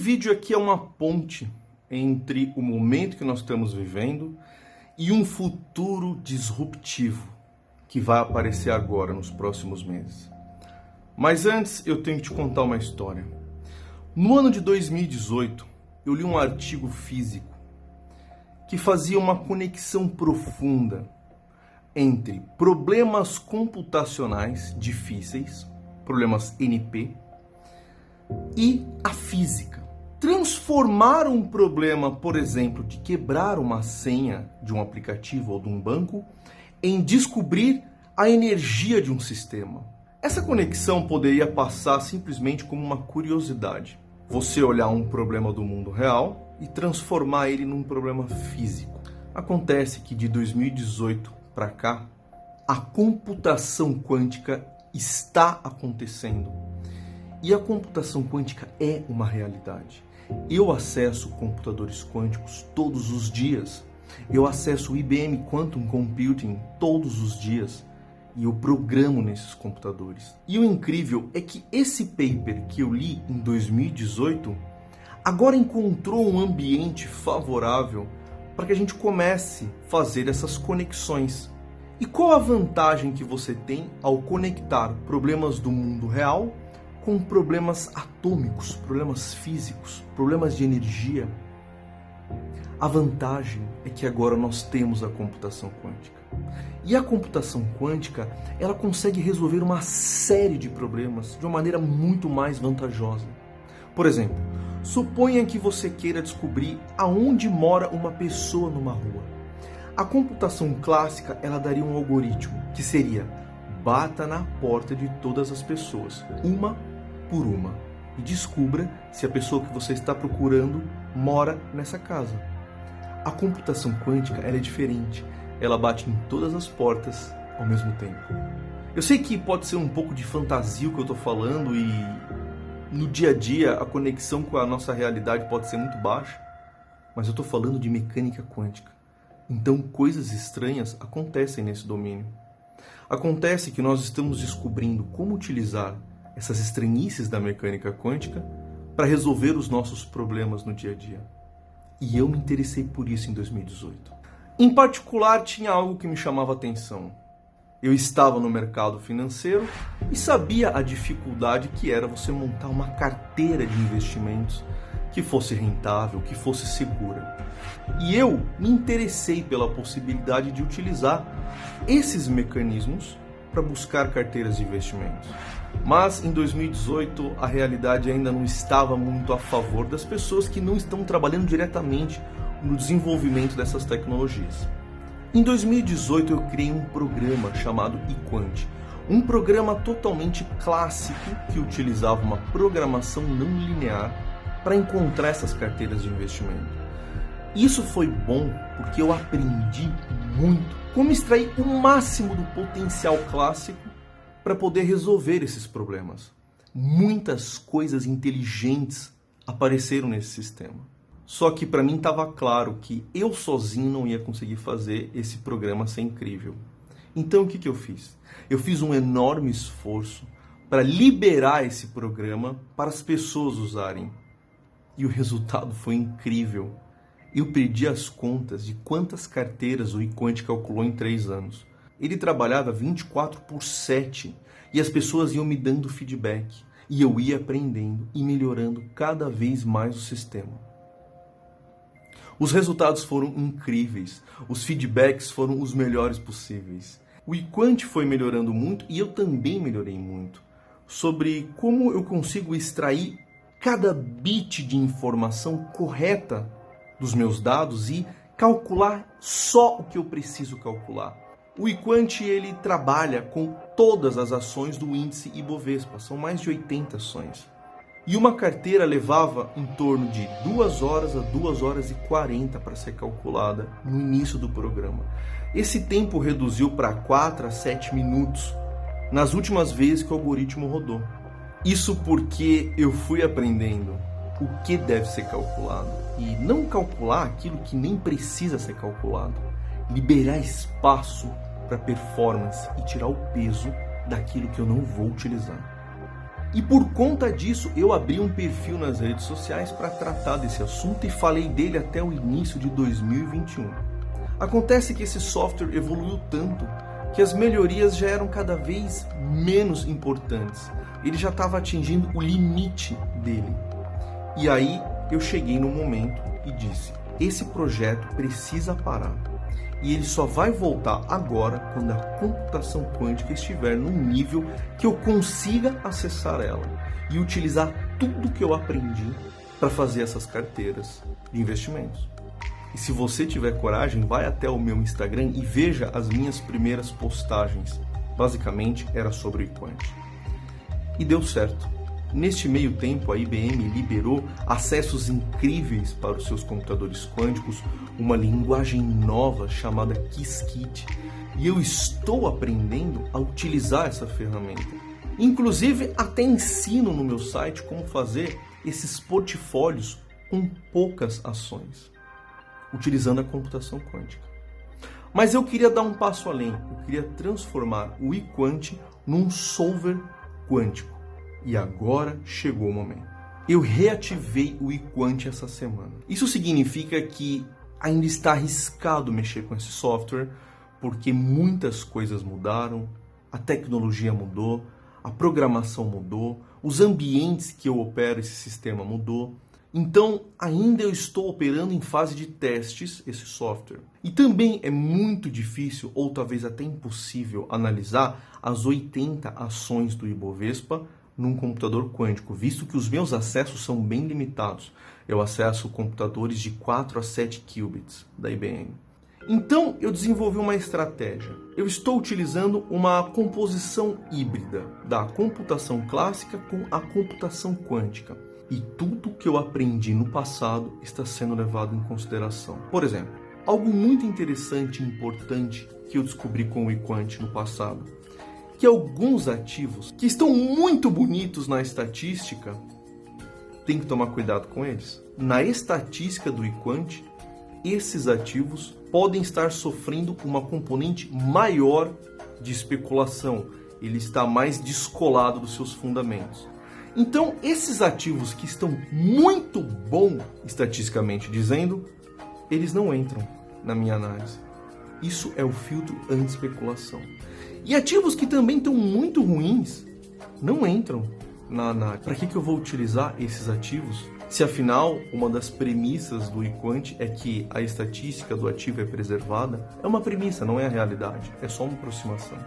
vídeo aqui é uma ponte entre o momento que nós estamos vivendo e um futuro disruptivo que vai aparecer agora nos próximos meses. Mas antes eu tenho que te contar uma história. No ano de 2018, eu li um artigo físico que fazia uma conexão profunda entre problemas computacionais difíceis, problemas NP, e a física. Transformar um problema, por exemplo, de quebrar uma senha de um aplicativo ou de um banco, em descobrir a energia de um sistema. Essa conexão poderia passar simplesmente como uma curiosidade. Você olhar um problema do mundo real e transformar ele num problema físico. Acontece que de 2018 para cá, a computação quântica está acontecendo. E a computação quântica é uma realidade. Eu acesso computadores quânticos todos os dias. Eu acesso o IBM Quantum Computing todos os dias. E eu programo nesses computadores. E o incrível é que esse paper que eu li em 2018 agora encontrou um ambiente favorável para que a gente comece a fazer essas conexões. E qual a vantagem que você tem ao conectar problemas do mundo real com problemas atômicos, problemas físicos, problemas de energia? A vantagem é que agora nós temos a computação quântica. E a computação quântica, ela consegue resolver uma série de problemas de uma maneira muito mais vantajosa. Por exemplo, suponha que você queira descobrir aonde mora uma pessoa numa rua. A computação clássica, ela daria um algoritmo que seria: bata na porta de todas as pessoas, uma por uma, e descubra se a pessoa que você está procurando mora nessa casa. A computação quântica, ela é diferente. Ela bate em todas as portas ao mesmo tempo. Eu sei que pode ser um pouco de fantasia o que eu estou falando e no dia a dia a conexão com a nossa realidade pode ser muito baixa, mas eu estou falando de mecânica quântica. Então coisas estranhas acontecem nesse domínio. Acontece que nós estamos descobrindo como utilizar essas estranhices da mecânica quântica para resolver os nossos problemas no dia a dia. E eu me interessei por isso em 2018. Em particular, tinha algo que me chamava a atenção. Eu estava no mercado financeiro e sabia a dificuldade que era você montar uma carteira de investimentos que fosse rentável, que fosse segura. E eu me interessei pela possibilidade de utilizar esses mecanismos para buscar carteiras de investimentos. Mas em 2018 a realidade ainda não estava muito a favor das pessoas que não estão trabalhando diretamente no desenvolvimento dessas tecnologias. Em 2018 eu criei um programa chamado eQuant, um programa totalmente clássico que utilizava uma programação não linear para encontrar essas carteiras de investimento. Isso foi bom porque eu aprendi muito como extrair o máximo do potencial clássico para poder resolver esses problemas. Muitas coisas inteligentes apareceram nesse sistema. Só que para mim estava claro que eu sozinho não ia conseguir fazer esse programa ser incrível. Então o que eu fiz? Eu fiz um enorme esforço para liberar esse programa para as pessoas usarem. E o resultado foi incrível. Eu perdi as contas de quantas carteiras o eQuant calculou em 3 anos. Ele trabalhava 24/7 e as pessoas iam me dando feedback. E eu ia aprendendo e melhorando cada vez mais o sistema. Os resultados foram incríveis. Os feedbacks foram os melhores possíveis. O eQuant foi melhorando muito e eu também melhorei muito. Sobre como eu consigo extrair cada bit de informação correta dos meus dados e calcular só o que eu preciso calcular. O eQuant, ele trabalha com todas as ações do índice Ibovespa, são mais de 80 ações. E uma carteira levava em torno de 2 horas a 2 horas e 40 para ser calculada no início do programa. Esse tempo reduziu para 4 a 7 minutos nas últimas vezes que o algoritmo rodou. Isso porque eu fui aprendendo o que deve ser calculado e não calcular aquilo que nem precisa ser calculado. Liberar espaço para performance e tirar o peso daquilo que eu não vou utilizar. E por conta disso, eu abri um perfil nas redes sociais para tratar desse assunto e falei dele até o início de 2021. Acontece que esse software evoluiu tanto que as melhorias já eram cada vez menos importantes. Ele já estava atingindo o limite dele. E aí eu cheguei no momento e disse: esse projeto precisa parar. E ele só vai voltar agora quando a computação quântica estiver num nível que eu consiga acessar ela e utilizar tudo que eu aprendi para fazer essas carteiras de investimentos. E se você tiver coragem, vai até o meu Instagram e veja as minhas primeiras postagens. Basicamente era sobre o eQuant. E deu certo. Neste meio tempo, a IBM liberou acessos incríveis para os seus computadores quânticos, uma linguagem nova chamada Qiskit. E eu estou aprendendo a utilizar essa ferramenta. Inclusive, até ensino no meu site como fazer esses portfólios com poucas ações, utilizando a computação quântica. Mas eu queria dar um passo além. Eu queria transformar o eQuant num solver quântico. E agora chegou o momento. Eu reativei o eQuant essa semana. Isso significa que ainda está arriscado mexer com esse software, porque muitas coisas mudaram, a tecnologia mudou, a programação mudou, os ambientes que eu opero esse sistema mudou. Então, ainda eu estou operando em fase de testes esse software. E também é muito difícil, ou talvez até impossível, analisar as 80 ações do Ibovespa num computador quântico, visto que os meus acessos são bem limitados. Eu acesso computadores de 4 a 7 qubits da IBM. Então, eu desenvolvi uma estratégia. Eu estou utilizando uma composição híbrida da computação clássica com a computação quântica. E tudo que eu aprendi no passado está sendo levado em consideração. Por exemplo, algo muito interessante e importante que eu descobri com o eQuant no passado, que alguns ativos que estão muito bonitos na estatística, tem que tomar cuidado com eles. Na estatística do eQuant, esses ativos podem estar sofrendo uma componente maior de especulação. Ele está mais descolado dos seus fundamentos. Então, esses ativos que estão muito bom estatisticamente dizendo, eles não entram na minha análise. Isso é o filtro anti-especulação. E ativos que também estão muito ruins não entram na análise. Para que eu vou utilizar esses ativos? Se afinal, uma das premissas do eQuant é que a estatística do ativo é preservada, é uma premissa, não é a realidade, é só uma aproximação.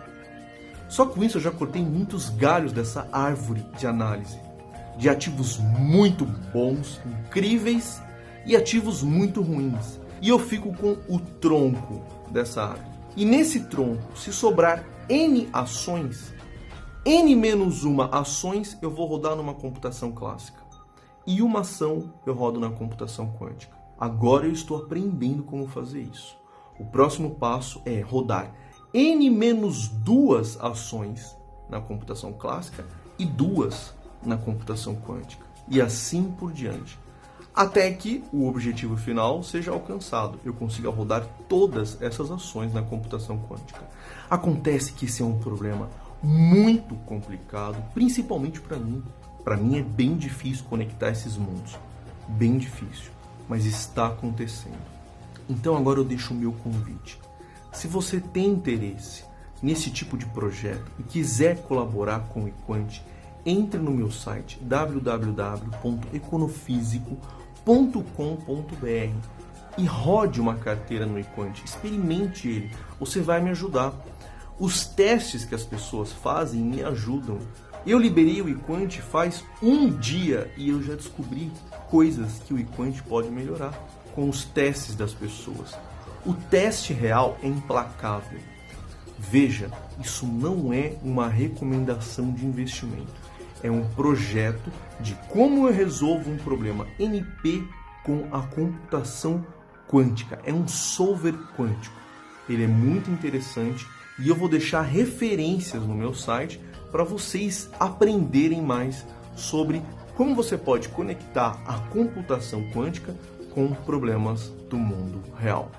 Só com isso eu já cortei muitos galhos dessa árvore de análise, de ativos muito bons, incríveis, e ativos muito ruins. E eu fico com o tronco dessa árvore. E nesse tronco, se sobrar N ações, N-1 ações eu vou rodar numa computação clássica. E uma ação eu rodo na computação quântica. Agora eu estou aprendendo como fazer isso. O próximo passo é rodar N-2 ações na computação clássica e 2 na computação quântica. E assim por diante. Até que o objetivo final seja alcançado. Eu consiga rodar todas essas ações na computação quântica. Acontece que esse é um problema muito complicado, principalmente para mim. Para mim é bem difícil conectar esses mundos. Bem difícil. Mas está acontecendo. Então agora eu deixo o meu convite. Se você tem interesse nesse tipo de projeto e quiser colaborar com o eQuant, entre no meu site www.econofísico.com.br e rode uma carteira no eQuant, experimente ele, você vai me ajudar. Os testes que as pessoas fazem me ajudam. Eu liberei o eQuant faz um dia e eu já descobri coisas que o eQuant pode melhorar com os testes das pessoas. O teste real é implacável. Veja, isso não é uma recomendação de investimento. É um projeto de como eu resolvo um problema NP com a computação quântica. É um solver quântico. Ele é muito interessante e eu vou deixar referências no meu site para vocês aprenderem mais sobre como você pode conectar a computação quântica com problemas do mundo real.